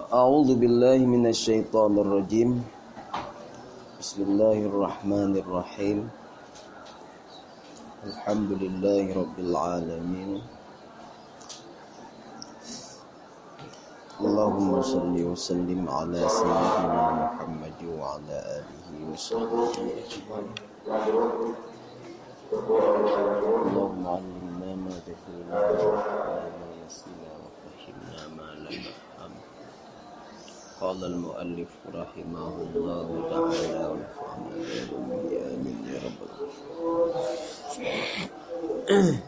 A'udzu billahi minasyaitonir rajim. Bismillahirrahmanirrahim. Alhamdulillahirabbil alamin. Allahumma shalli wa sallim ala sayyidina Muhammad wa ala alihi wa sahbihi ajma'in. Allahumma 'allimna ma jahilna wa nasina wa fahimna ma lam nafham. Qala al-muallif rahimahullahu ta'ala wa nafa'ana bihi amin ya rabbal alamin.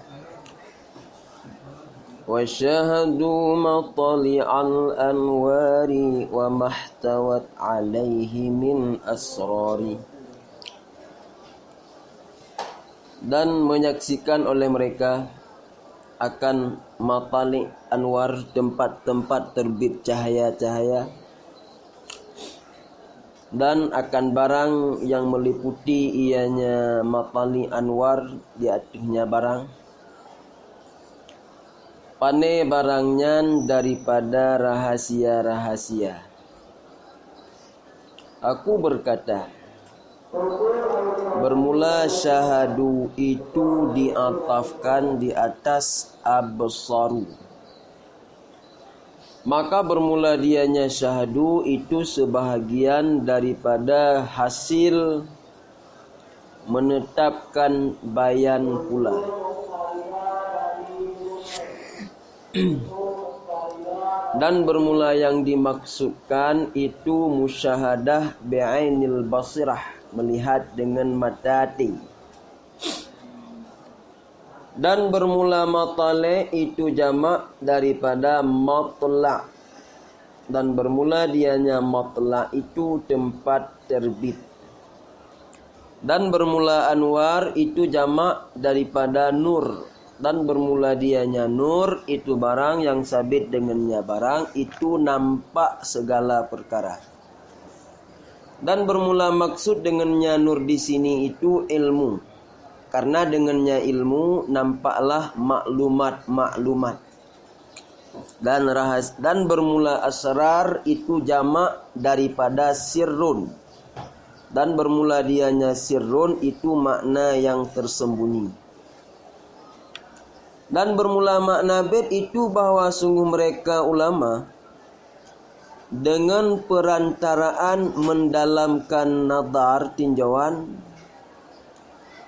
Wa syahadu matali'al anwari wa mahtawat 'alaihi min asrari. Dan menyaksikan oleh mereka akan matali anwar, tempat-tempat terbit cahaya-cahaya, dan akan barang yang meliputi ianya matali anwar, di atasnya barang pane barangnya daripada rahasia-rahasia. Aku berkata, bermula syahadu itu diatafkan di atas absaru. Maka bermula dianya syahadu itu sebahagian daripada hasil menetapkan bayan pula. Dan bermula yang dimaksudkan itu musyahadah bi'ainil basirah, melihat dengan mata hati. Dan bermula matale itu jamak daripada matla'. Dan bermula dianya matla' itu tempat terbit. Dan bermula anwar itu jamak daripada nur. Dan bermula dianya nur itu barang yang sabit dengannya barang itu nampak segala perkara. Dan bermula maksud dengannya nur di sini itu ilmu. Karena dengannya ilmu nampaklah maklumat-maklumat. Dan bermula asrar itu jamak daripada sirrun. Dan bermula dianya sirrun itu makna yang tersembunyi. Dan bermula makna bait itu bahwa sungguh mereka ulama dengan perantaraan mendalamkan nadar, tinjauan,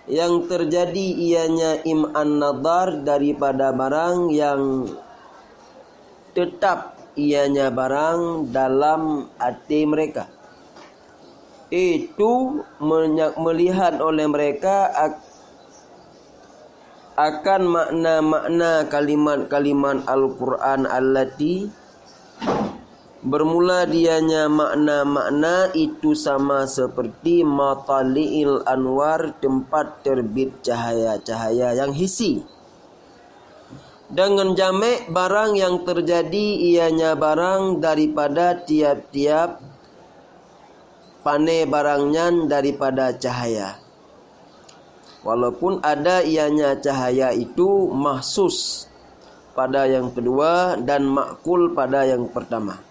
yang terjadi ianya im'an nadar daripada barang yang tetap ianya barang dalam hati mereka. Itu melihat oleh mereka akan makna-makna kalimat-kalimat Al-Quran allati bermula dianya makna-makna itu sama seperti matali'il anwar, tempat terbit cahaya-cahaya yang hisi. Dengan jamek barang yang terjadi ianya barang daripada tiap-tiap pane barangnya daripada cahaya. Walaupun ada ianya cahaya itu mahsus pada yang kedua dan makul pada yang pertama.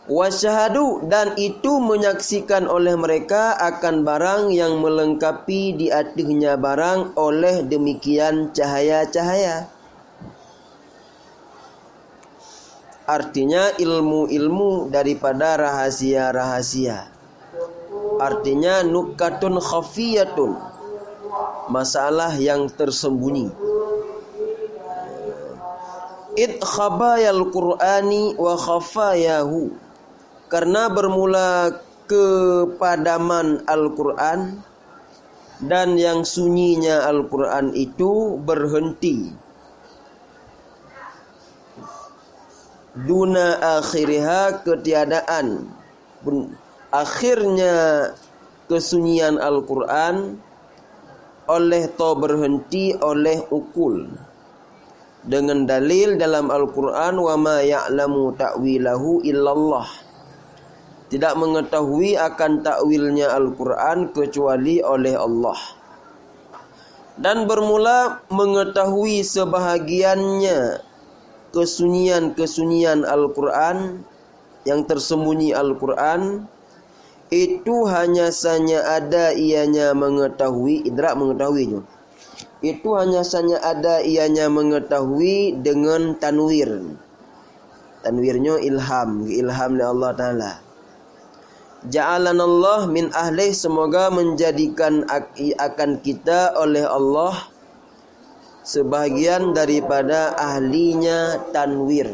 Wasyahadu, dan itu menyaksikan oleh mereka akan barang yang melengkapi di atasnya barang oleh demikian cahaya-cahaya. Artinya ilmu-ilmu daripada rahasia-rahasia. Artinya nukatun khafiyatun, masalah yang tersembunyi. Id khabayal Qur'ani wa khafayahu, karena bermula kepadaman Al-Quran dan yang sunyinya Al-Quran itu berhenti. Duna akhiriha, ketiadaan akhirnya kesunyian Al-Quran oleh to berhenti oleh ukul. Dengan dalil dalam Al-Quran, wa ma ya'lamu ta'wilahu illallah, tidak mengetahui akan takwilnya Al-Quran kecuali oleh Allah. Dan bermula mengetahui sebahagiannya kesunyian-kesunyian Al-Quran, yang tersembunyi Al-Quran, itu hanya saja ada ianya mengetahui, idrak mengetahuinya. Itu hanya saja ada ianya mengetahui dengan tanwir. Tanwirnya ilham oleh Allah Ta'ala. Ja'alanallah min ahli, semoga menjadikan akan kita oleh Allah sebahagian daripada ahlinya tanwir.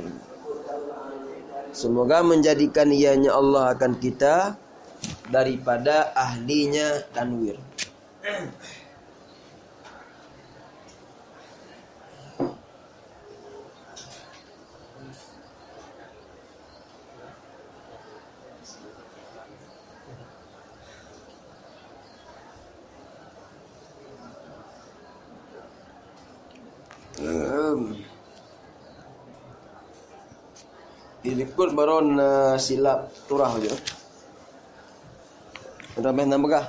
Semoga menjadikan ianya Allah akan kita daripada ahlinya tanwir. Ikut baron silap turah je. Ada main nama.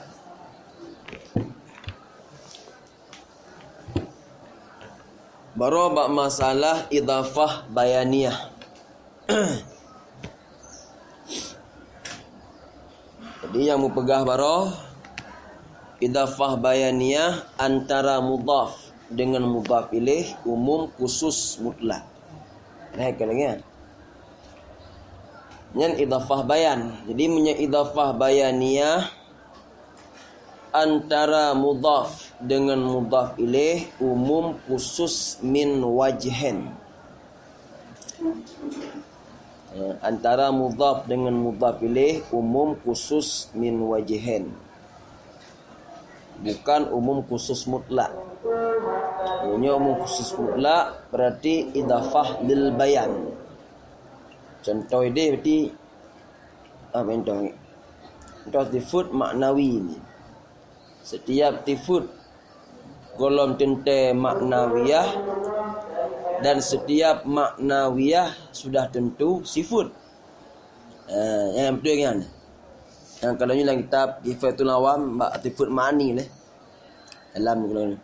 Baru bab masalah idafah bayaniyah. Jadi yang mempegah baru idafah bayaniyah antara mudhaf dengan mudhaf ilaih, umum, khusus, mutlak. Nah, kan? Yang idafah bayan. Jadi punya idafah bayaniyah antara mudhaf dengan mudhaf ilaih, umum, khusus, min wajhin. Antara mudhaf dengan mudhaf ilaih, umum, khusus, min wajhin. Bukan umum khusus mutlak. Punya umum khusus mutlak berarti idafah lil bayan. Contoh dia berarti contoh tifut maknawi ni. Setiap tifut golom tente maknawiyah, dan setiap maknawiyah sudah tentu sifut. Yang betul kan? Yang kalau ni dalam kitab Kifayatul Awam bab tifut ma'ani ni. Dalam kalau ni.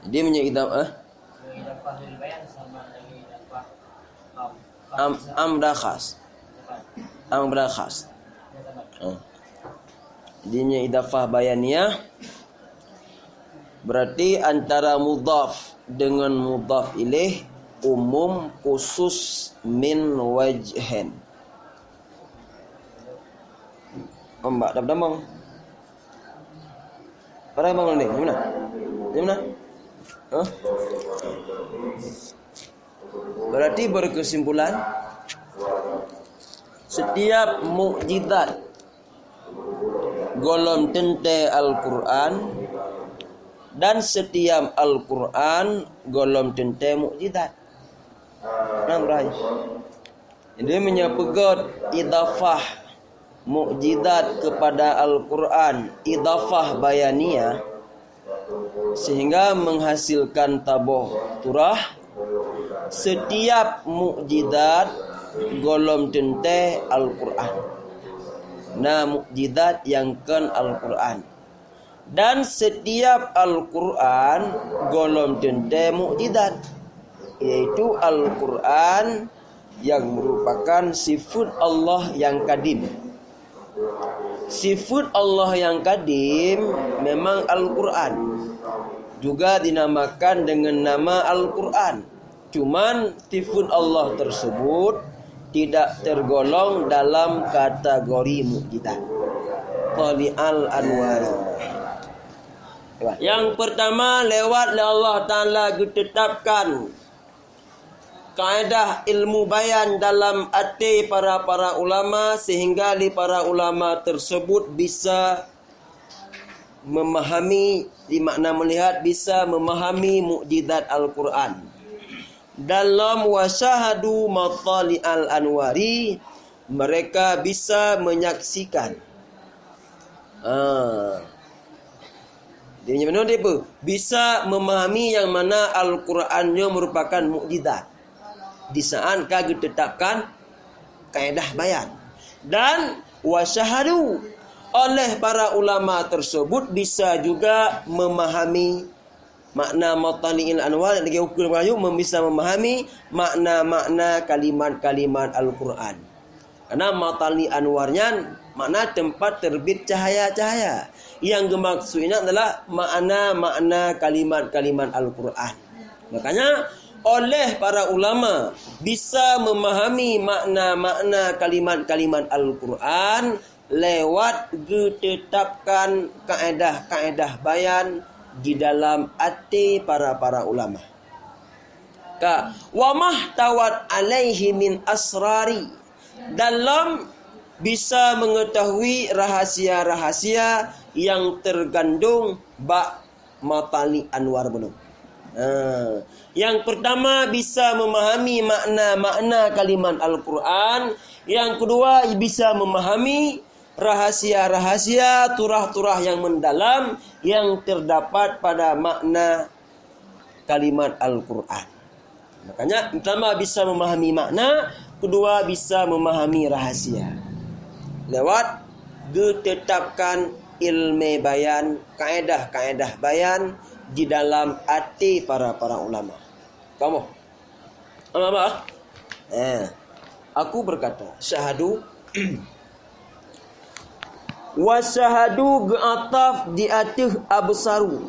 Jadi punya idafah lil bayan sama dengan idafah amr khas. Jadinya idafah bayaniyah berarti antara mudhaf dengan mudhaf ilaih, umum, khusus, min wajhin. Mbak dah berdamang. Para bangun ni, mana? Di mana? Berarti berkesimpulan setiap mukjizat golom tente Al-Quran dan setiap Al-Quran golom tente mukjizat. Nampak? Jadi menyapegot idafah mukjizat kepada Al-Quran, idafah bayaniyah, sehingga menghasilkan tabuh turah. Setiap mukjizat golom tente Al-Quran. Nah, mukjizat yang kan Al-Quran. Dan setiap Al-Quran golom tente mukjizat, yaitu Al-Quran yang merupakan sifat Allah yang kadim. Sifat Allah yang kadim memang Al-Quran, juga dinamakan dengan nama Al-Quran. Cuman sifat Allah tersebut tidak tergolong dalam kategori mukjizat. Tali'al anwari. Yang pertama, lewat Allah Ta'ala ditetapkan kaedah ilmu bayan dalam hati para ulama, sehingga para ulama tersebut bisa memahami, di makna melihat, bisa memahami mukjizat Al-Quran. Dalam wasyahadu matali'al anwari, mereka bisa menyaksikan. Dia mana dia apa? Bisa memahami yang mana Al-Qurannya merupakan mukjizat. Di saat kagak ditetapkan kaedah bayan. Dan wasyahadu, oleh para ulama tersebut bisa juga memahami Makna matali'il anwar dari ukur Melayu bisa memahami makna-makna kalimat-kalimat Al-Quran. Karena matali anwarnya makna tempat terbit cahaya-cahaya. Yang dimaksudnya adalah makna-makna kalimat-kalimat Al-Quran. Makanya oleh para ulama bisa memahami makna-makna kalimat-kalimat Al-Quran lewat ditetapkan kaedah-kaedah bayan di dalam hati para ulama. Wa mahtawat alaihi min asrari, dalam bisa mengetahui rahasia-rahasia yang tergandung bak matali anwar belum. Yang pertama bisa memahami makna-makna kalimat Al-Quran. Yang kedua bisa memahami rahasia-rahasia, turah-turah yang mendalam yang terdapat pada makna kalimat Al-Quran. Makanya pertama bisa memahami makna, kedua bisa memahami rahasia. Lewat ditetapkan ilmu bayan, kaedah-kaedah bayan di dalam hati para ulama. Kamu? Apa? Aku berkata, syahadu wa syahadu ga'ataf di atih absaru,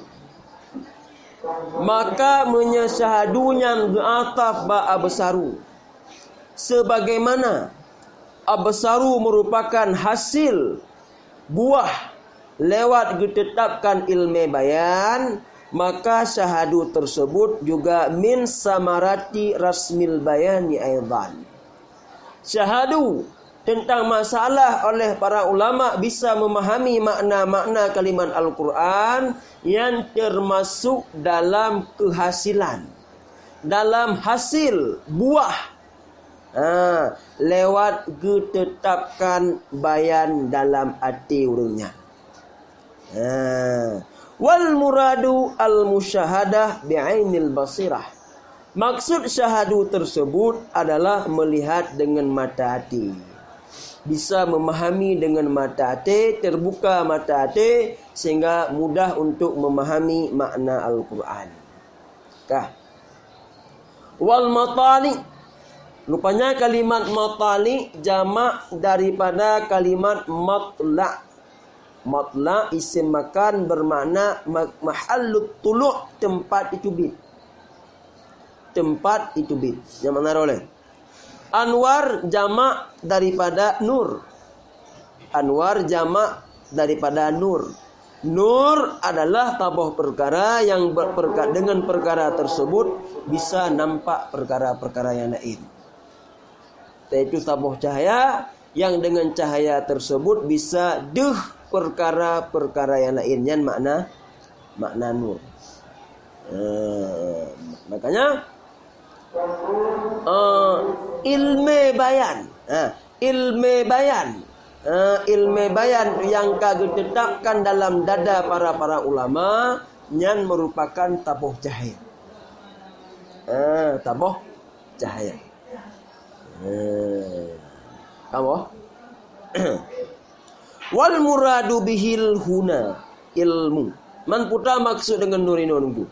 maka menyasyahadunya ga'ataf ba absaru, sebagaimana absaru merupakan hasil buah lewat ditetapkan ilmu bayan, maka syahadu tersebut juga min samarati rasmil bayani aidan. Syahadu tentang masalah oleh para ulama bisa memahami makna-makna kalimat Al-Quran yang termasuk dalam kehasilan, dalam hasil buah, lewat ditetapkan bayan dalam hati urungnya. Wal muradu al musyahadah bi'ainil basirah. Maksud syahadu tersebut adalah melihat dengan mata hati. Bisa memahami dengan mata hati, terbuka mata hati sehingga mudah untuk memahami makna Al-Quran. Wal matali, rupanya kalimat matali jamak daripada kalimat matla'. Matla' isim makan bermakna mahallut tulu', tempat itu bit. Tempat itu bit. Yang mana oleh? Anwar jamak daripada nur. Anwar jamak daripada nur. Nur adalah tabuh perkara yang dengan perkara tersebut bisa nampak perkara-perkara yang lain. Yaitu tabuh cahaya yang dengan cahaya tersebut bisa perkara-perkara yang lain. Yang makna nur. Makanya ilmu bayan, ilmu bayan yang ditetapkan dalam dada para ulama yang merupakan tabuh cahaya. Tabuh cahaya. Kamu? Wal muradu bihil huna ilmu. Man putra maksud dengan nur ini nunggu.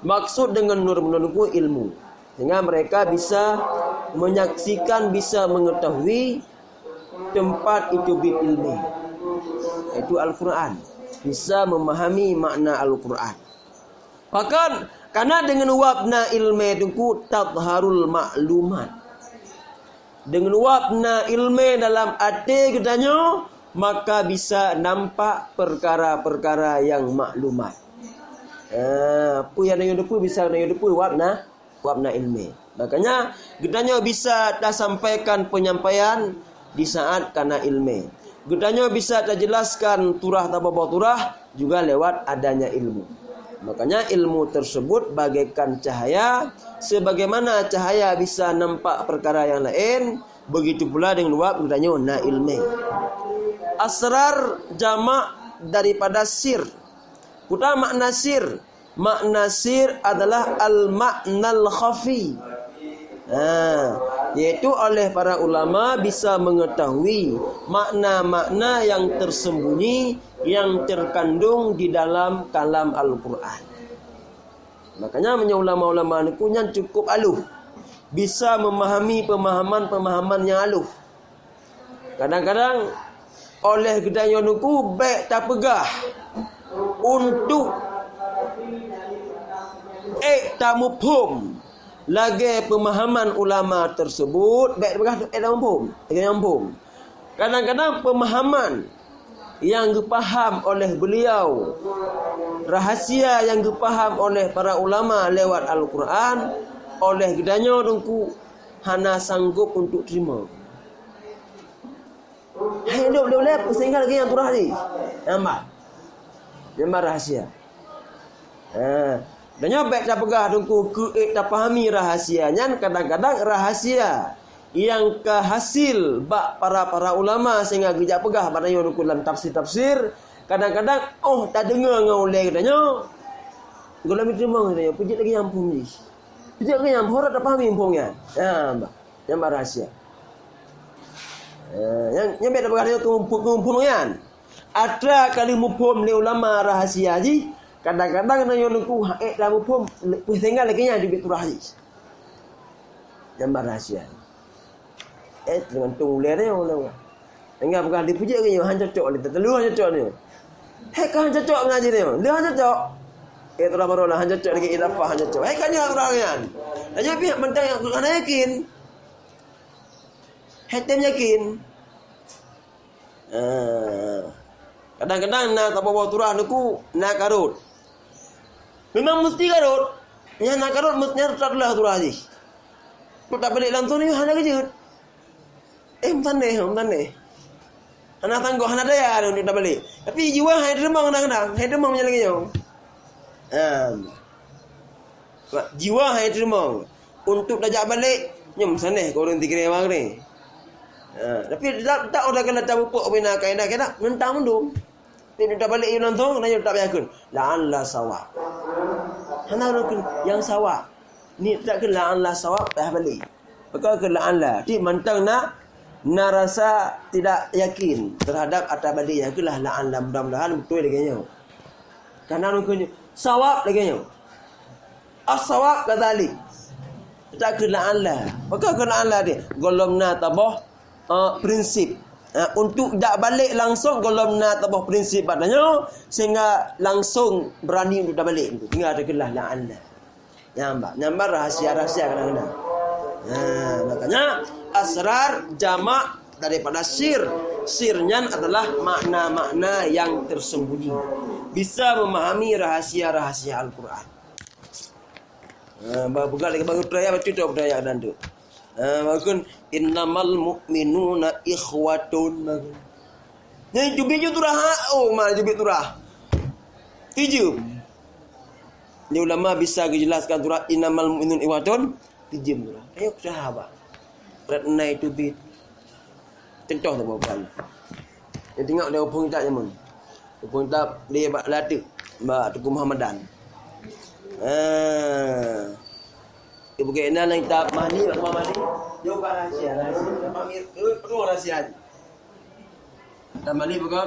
Maksud dengan nur menunggu ilmu. Sehingga mereka bisa menyaksikan, bisa mengetahui tempat itu bit ilmi. Itu Al-Quran. Bisa memahami makna Al-Quran. Bahkan karena dengan wabna ilmu itu tadharul ma'lumat. Dengan wabna ilmu dalam hati katanya, maka bisa nampak perkara-perkara yang maklumat. Apa yang ada depu bisa ada depu wabna ilmi. Makanya gedanya bisa tak sampaikan penyampaian di saat karena ilmu. Gedanya bisa tak jelaskan turah atau bawah turah juga lewat adanya ilmu. Makanya ilmu tersebut bagaikan cahaya. Sebagaimana cahaya bisa nampak perkara yang lain, begitu pula dengan wab gedanya na ilmi. Asrar jamak daripada sir. Putra makna sir. Makna sir adalah al-ma'nal khafi. Yaitu oleh para ulama bisa mengetahui makna-makna yang tersembunyi, yang terkandung di dalam kalam Al-Quran. Makanya ulama-ulama ni punya cukup aluh. Bisa memahami pemahaman-pemahaman yang aluh. Kadang-kadang oleh gedanya nuku baik tak pegah untuk tak mufhum lagi pemahaman ulama tersebut baik pegah tak mufhum. Kadang-kadang pemahaman yang dipaham oleh beliau, rahasia yang dipaham oleh para ulama lewat Al-Quran, oleh gedanya dengku hana sanggup untuk terima. Hidup boleh sehingga lagi yang turah ni. Nampak rahasia. Dan nyobek tak pegah dengku ke tak pahami rahasianya. Kadang-kadang rahasia yang kehasil bak para ulama sehingga gejak pegah pada yang dalam tafsir-tafsir. Kadang-kadang tak dengar ngau oleh katanya. Golam itu memang katanya pujit lagi nyampung ni. Pujit lagi nyampung orang tak fahami nyampungnya. Yang rahasia. Yang beda perkara itu kumpulan. Ada kali mufhum ni ulama rahasia ji. Kadang-kadang nanya nungku dah mufhum tinggal lagi nya di bitu rahasia. Yang rahasia. Dengan tunggu dia orang. Enggak bukan dipuji lagi hang cocok oleh terlalu hang cocok ni. Kan cocok mengaji dia. Dia hang cocok. Itulah barulah hang cocok lagi idafah hang cocok. Kan dia orang kan. Hanya pihak mentang yang ana yakin. Hatem yakin. Kadang-kadang nak tak bawa turah nuku nak karut. Memang mesti karut. Yang nak karut mestinya taklah turah ni. Kau tak balik langsung ni hana kejut. Bukan ni. Hana tangguh hana daya untuk tak balik. Tapi jiwa hai demang kadang-kadang. Hai demang macam lagi jauh. Jiwa hai demang untuk dajak balik nyum saneh kau orang tikir memang ni. Tapi tak orang kena tahu pok bina kaedah kita mentang mendung. Tapi tak balik you nonton nanya tak yakin. La'alla sawab. Hana orang yang sawab. Ni tak ke la'alla sawab dah balik. Maka ke la'alla. Di mentang nak rasa tidak yakin terhadap atas balik yang kelah la'alla mudah-mudahan betul lagi nya. Karena orang sawab lagi nya. As-sawab kadzalik. Tak ke la'alla. Maka ke la'alla dia golomna tabah prinsip untuk tak balik langsung kalau nak tabah prinsip padanya sehingga langsung berani untuk tak balik tinggal ada kelah la'alla nyambar rahasia-rahasia kadang-kadang. Makanya asrar jamak daripada sirnya adalah makna-makna yang tersembunyi, bisa memahami rahasia-rahasia Al-Quran. Bukan lagi baru peraya baca tu peraya dan tu. Maksud innamal mu'minuna ikhwatun. Ni jubit turah. Mana jubit turah? 7. Ni ulama bisa dijelaskan turah innamal mu'minuna ikhwatun 7 turah. Ayo sahabat. Berat naik tu bit. Contoh tu bukan. Dia tengok dia hubung tak jamun. Hubung tak dia bak lada. Bak Tuku Muhammadan. Ibu kena nak kita mandi, jauh rahasia. Kami perlu rahasia. Kita mandi bukan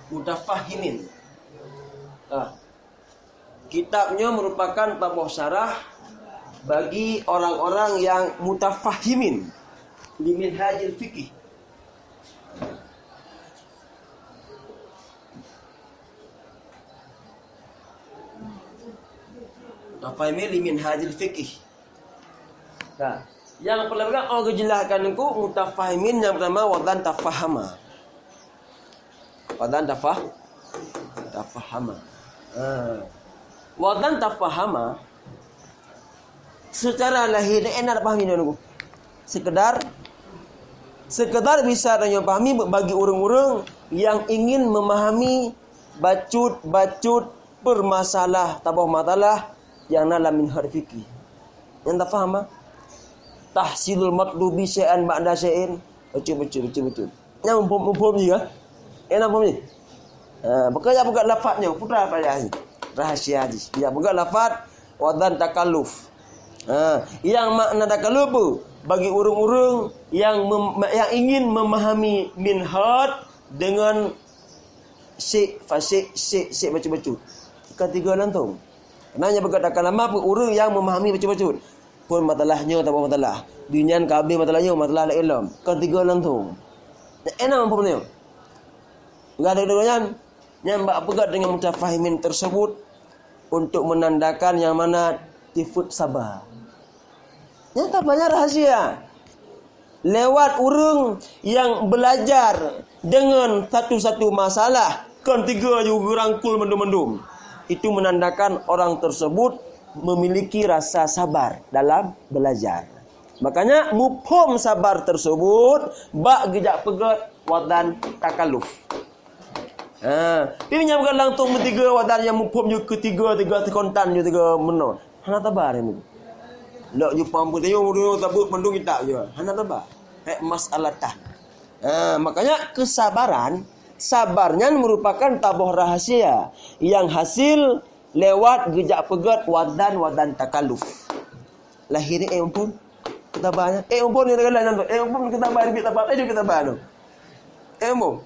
mutafahimin. Kitabnya merupakan tabah syarah bagi orang-orang yang mutafahimin di minhajil fikih. Mutafahimin di minhajil fikih. Yang pertama orang jelaskan aku mutafahimin yang pertama wadan tafahama. Wadan tafahama. Wadan tafahama secara lahir enak pahami dia aku. Sekedar bisa dia pahami bagi orang-orang yang ingin memahami bacut permasalah tabah matalah yang dalam minhaj fikih. Yang tak faham tahsilul matlubi syai'an ba'da syai'in. Betul. Yang mumpum ni kan? Enak mumpum ni. Bukan lafaznya, putra pada ni. Rahasia ni. Dia bukan lafaz wadan takalluf. Yang makna takalluf bagi urang-urang yang ingin memahami minhaj dengan syek fasik syek baca-baca. Ketiga lantung. Kenanya berkatakan lama pun orang yang memahami baca-baca. Pun masalahnya tak apa masalah. Binyan kabeh masalahnya masalah ilmu. Ketiga lantung. Enak apa punya? Enggak ada keduanya. Yang pegat dengan mutafahimin tersebut untuk menandakan yang mana tifut sabar. Yang tak banyak rahasia. Lewat urang yang belajar dengan satu-satu masalah, kan tiga juga rangkul mendum-mendum. Itu menandakan orang tersebut memiliki rasa sabar dalam belajar. Makanya mufhum sabar tersebut bak gejak pegat wadan takalluf. Dia menyebutkan langsung bertiga wadan yang mufhum juga tiga kontan juga tiga menor. Hana tabar ini. Lok jumpa pun tengok tabut mendung kita je. Hana tabar. Masalatan. Makanya kesabaran, sabarnya merupakan tabuh rahasia yang hasil lewat gejak pegat wadan takalluf. Lahir ampun ketabahannya. Ampun ni dengan lain. Ampun ketabahan lebih tabah. Kita tabah tu. Ampun.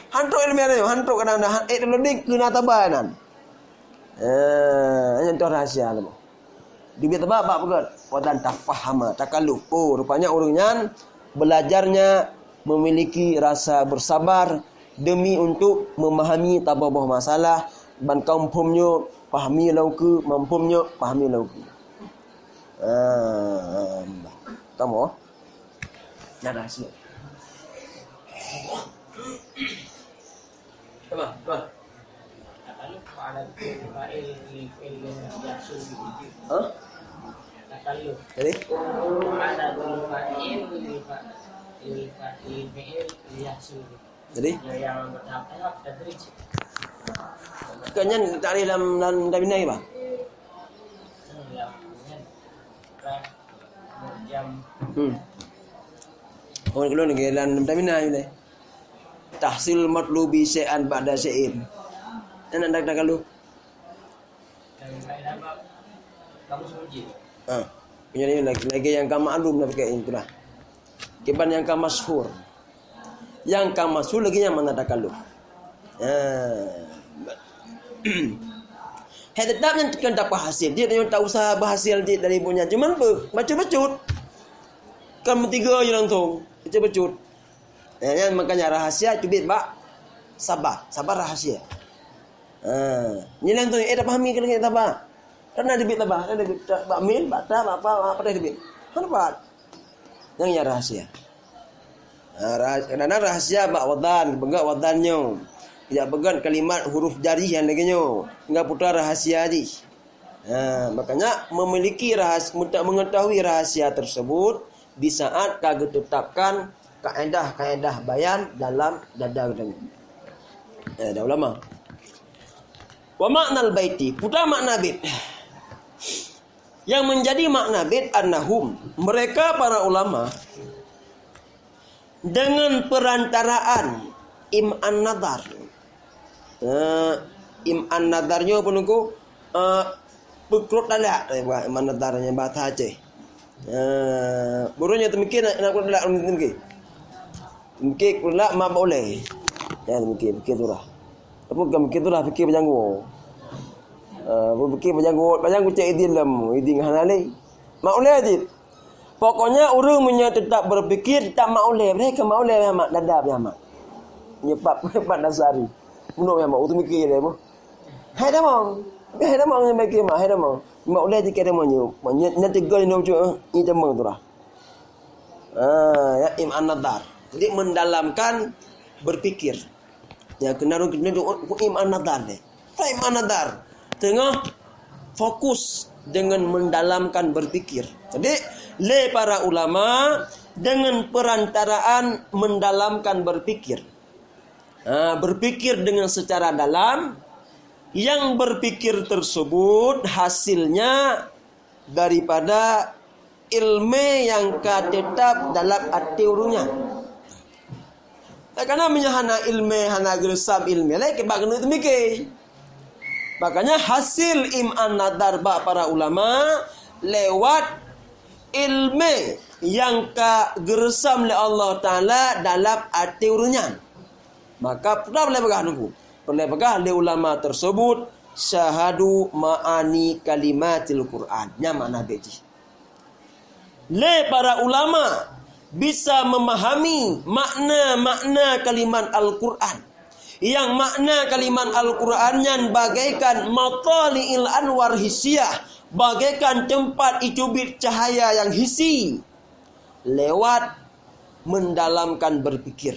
Hantuk ilmiah ni, hantuk kadang-kadang lebih kena tabahan. Itu rahasia tu. Dia tabah apa pegat wadan tafahama takalluf. Oh, rupanya orangnya belajarnya memiliki rasa bersabar demi untuk memahami tabah masalah ban kampungnya pahami lauku mampumnya pahami lauku. Kamu dah rahsia. Apa? Takalluf ala fa'il yahsul bihi. Takalluf. Jadi? Ala fa'il yahsul bihi. Jadi? Yang bertahap-tahap tadrij. Kanyan takrif dalam ini apa? Oh, kalau ni dalam tamina ni. Tahsil matlubi syai'an ba'da syai'in. Nak kalau. Kamu semuji. Punya ni lagi yang kam maklum nak pakai itu lah. Kiban yang kam masyhur. Yang kam masyhur lagi yang mana takalluf. Tetapnya kan dapat hasil. Dia tak usah berhasil dari punya. Cuman baca-bacut. Kan bertiga je langsung. Baca-bacut. Makanya rahasia cubit bak sabar. Sabar rahasia. Ni langsung dah pahami kan kita apa? Karena debit tabah, ada debit bak min, bak ta, apa dah debit. Kenapa? Yang ya rahasia. Karena rahasia bak wadan, begak wadannya. Tidak pegang kalimat huruf jari yang laginya. Enggak putar rahasia aja. Makanya memiliki rahasia, mengetahui rahasia tersebut di saat kagak tetapkan kaedah bayan dalam dada katanya. Dah ulama. Wa maknal baiti, putar makna bait. Yang menjadi makna bait annahum, mereka para ulama dengan perantaraan im'an nadar. Im'an nadarnya pun aku pekrut dalak im'an nadarnya bahasa Aceh. Burunya temikir nak pekrut dalak temikir. Mungkin pula mak boleh. Ya mungkin tu lah. Apa kan mungkin tu lah fikir berjanggut. Fikir berjanggut cek idin ngah nalai. Mak boleh aje. Pokoknya orang punya tetap berfikir tak mak boleh. Mereka mak boleh mak dadap ya mak. Nyepat dasari. Bunuh ya mak utu mikir dia apa. Hai dah mong. Hai dah mong yang mikir mak, hai dah mong. Mak boleh jika dia monyo. Nanti gol ni macam ni cemang tu lah. Ya im'an nadar. Jadi mendalamkan berpikir. Ya kena im'an nadar deh. Im'an nadar. Tengah fokus dengan mendalamkan berpikir. Jadi le para ulama dengan perantaraan mendalamkan berpikir. Berpikir dengan secara dalam. Yang berpikir tersebut hasilnya daripada ilmu yang tetap dalam hati orangnya. Karena menyahana ilmu hana gersam ilmu lagi bak kena mikir. Makanya hasil im'an nadar ba para ulama lewat ilmu yang gersam oleh Allah Ta'ala dalam hati urunyan. Maka pernah boleh pegah nunggu. Boleh pegah oleh ulama tersebut syahadu ma'ani kalimatil Quran. Yang makna beji. Le para ulama bisa memahami makna-makna kalimat Al-Quran. Yang makna kalimat Al-Qurannya bagaikan matali'il anwar hisiyah, bagaikan tempat icubit cahaya yang hisi lewat mendalamkan berpikir.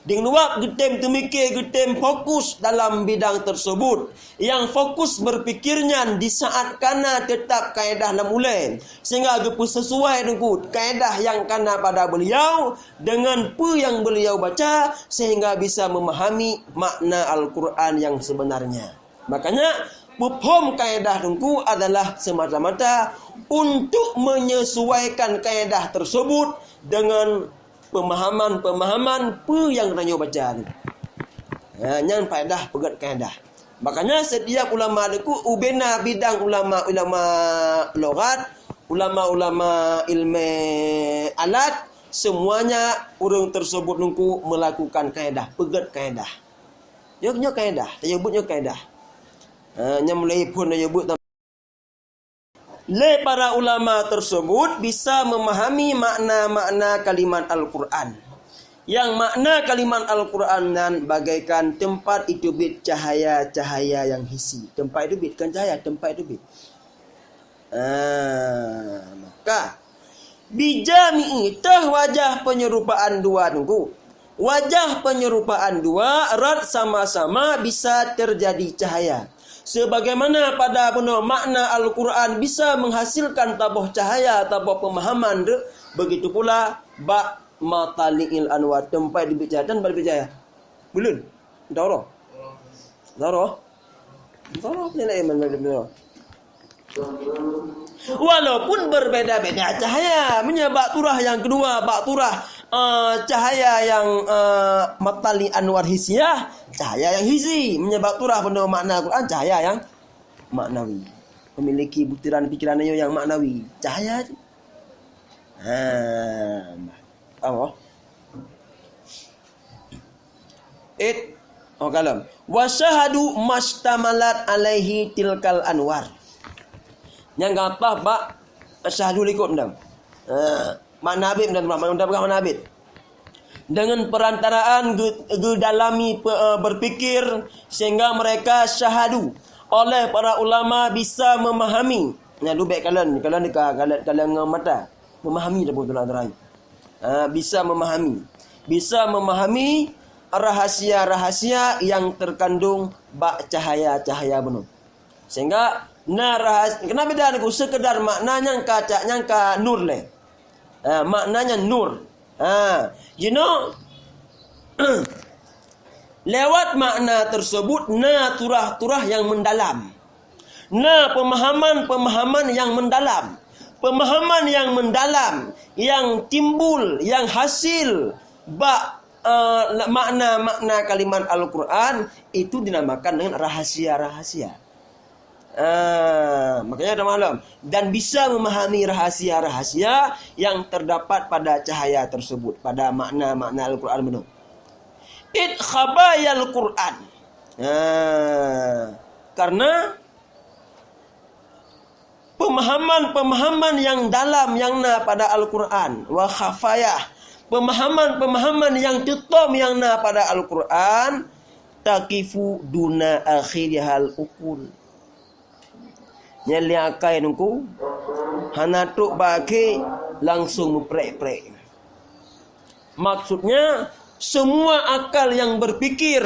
Ding luak getem temikir, getem fokus dalam bidang tersebut. Yang fokus berpikirnya di saat kana tetap kaedah lamulai. Sehingga gepu sesuai dengan kaedah yang kana pada beliau dengan apa yang beliau baca, sehingga bisa memahami makna Al-Quran yang sebenarnya. Makanya paham kaedah dengku adalah semata-mata untuk menyesuaikan kaedah tersebut dengan pemahaman apa yang kita baca ni. Yang faedah pegat kaedah. Makanya setiap ulama deku ubena bidang ulama logat, ulama ilmu alat, semuanya orang tersebut nungku melakukan kaedah, pegat kaedah. Nyok kaedah, nyebutnya kaedah. Yang mulai pun nyebut le para ulama tersebut bisa memahami makna-makna kalimat Al-Quran. Yang makna kalimat Al-Quran dan bagaikan tempat itu bit cahaya-cahaya yang hisi. Tempat itu bit kan cahaya, tempat itu bit. Maka bijami'i tah wajah penyerupaan dua nunggu. Wajah penyerupaan dua erat sama-sama bisa terjadi cahaya. Sebagaimana pada benar makna Al-Quran bisa menghasilkan tabuh cahaya, tabuh pemahaman, begitu pula ba matali'il anwar, tempat dibicarakan dan berbicara. Belum? Daro. Nilai iman benar. Walaupun berbeda-beda cahaya, menyebab turah yang kedua, bak turah cahaya yang matali anwar hisiyah, cahaya yang hisi, menyebab turah benda makna Al-Quran, cahaya yang maknawi, memiliki butiran pikirannya yang maknawi, cahaya. Apa? Kalam wasyahadu mastamalat alaihi tilkal anwar. Yang apa bak syahadu likut ndam. Makna abid dan makna abid. Dengan perantaraan gedalami berpikir sehingga mereka syahadu oleh para ulama bisa memahami. Nah, lu baik kalian mata memahami dah betul terakhir. Bisa memahami rahasia-rahasia yang terkandung bak cahaya-cahaya benar. Sehingga kenapa dah aku sekedar maknanya kacaknya nur le. Maknanya nur. Lewat makna tersebut turah-turah yang mendalam. Pemahaman yang mendalam. Pemahaman yang mendalam yang timbul, yang hasil makna kalimat Al-Quran itu dinamakan dengan rahasia-rahasia. Makanya ada malam dan bisa memahami rahasia-rahasia yang terdapat pada cahaya tersebut, pada makna-makna Al-Quran benar. Khabayal Quran. Karena pemahaman yang dalam yang pada Al-Quran, wa khafayah, pemahaman yang tutum yang pada Al-Quran, taqifu duna akhirihal ukul. Nyeliakai nungku hanatuk bagi langsung muprek-prek. Maksudnya semua akal yang berpikir,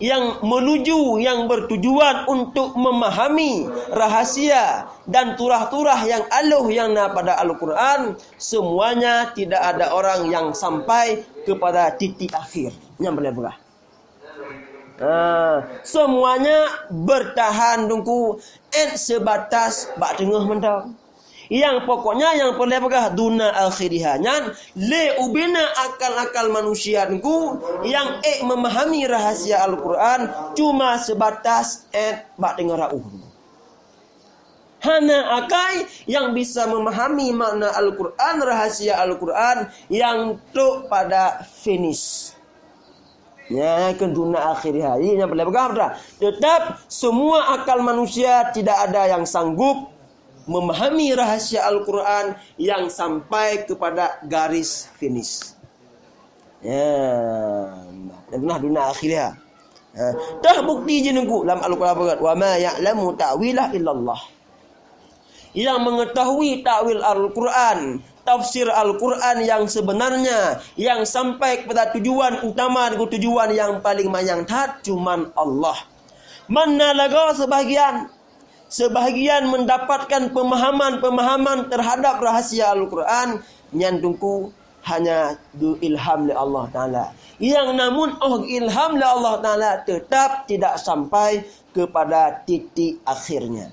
yang menuju, yang bertujuan untuk memahami rahasia dan turah-turah yang aluh yang pada Al-Quran, semuanya tidak ada orang yang sampai kepada titik akhir. Yang boleh. Semuanya bertahan dungku sebatas bak tengah mentang. Yang pokoknya yang boleh pegah duna akhirihannya le ubina akal-akal manusia dungku yang memahami rahasia Al-Quran cuma sebatas bak tengah rauh. Hanya akai yang bisa memahami makna Al-Quran, rahasia Al-Quran yang tuk pada finish. Ya, keduna akhir hari yang boleh berkata, tetap semua akal manusia tidak ada yang sanggup memahami rahasia Al-Quran yang sampai kepada garis finish. Ya, keduna akhirnya. Dah bukti je nunggu dalam Al-Quran berkata, wa ma ya'lamu ta'wilah illallah. Yang mengetahui takwil Al-Quran, tafsir Al-Quran yang sebenarnya, yang sampai kepada tujuan utama, tujuan yang paling manyangtat, cuman Allah. Mana laga sebahagian mendapatkan pemahaman terhadap rahasia Al-Quran, nyandungku hanya ilham oleh Allah Ta'ala. Yang namun ilham oleh Allah Ta'ala tetap tidak sampai kepada titik akhirnya.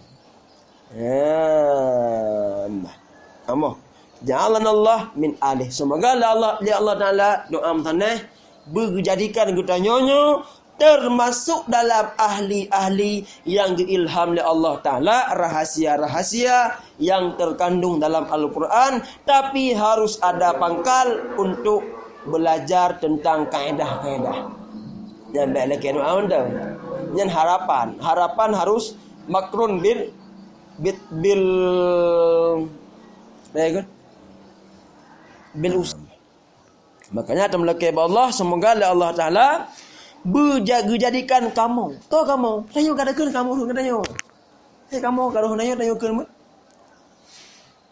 Allah ja'alana Allah min alih. Semoga Allah Ta'ala doa tanah berjadikan kita nyonyo termasuk dalam ahli-ahli yang diilham oleh Allah Ta'ala rahasia-rahasia yang terkandung dalam Al-Quran, tapi harus ada pangkal untuk belajar tentang kaedah-kaedah. Dan baiklah doa anda. Dan harapan harus makrun bil makanya temleke Allah, semoga Allah Ta'ala berjadikan kamu. Tahu kamu, tanya kadakan kamu tanya. Kamu kalau tanya kan.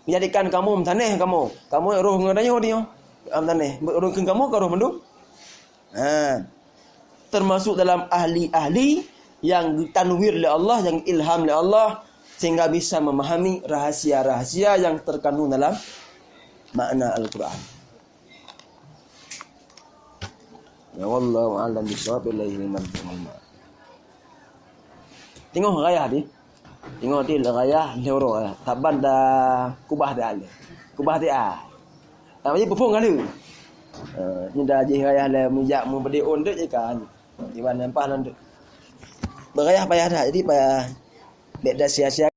Menjadikan kamu tanah kamu roh ngadanya dia. Tanah, roh kamu ke roh mendung. Termasuk dalam ahli-ahli yang ditanwir oleh Allah, yang ilham oleh Allah, sehingga bisa memahami rahasia-rahasia yang terkandung dalam makna Al-Quran. Ya wallahu a'lam bishawab. Tengok raya di. Tengok di raya loro taban dah kubah dah ale. Kubah dia. Tapi berpung ada. Ni dah je raya le mujak mu berde on dek je kan. Di mana empah lan dek. Berayah payah dah, jadi payah beda sia-sia.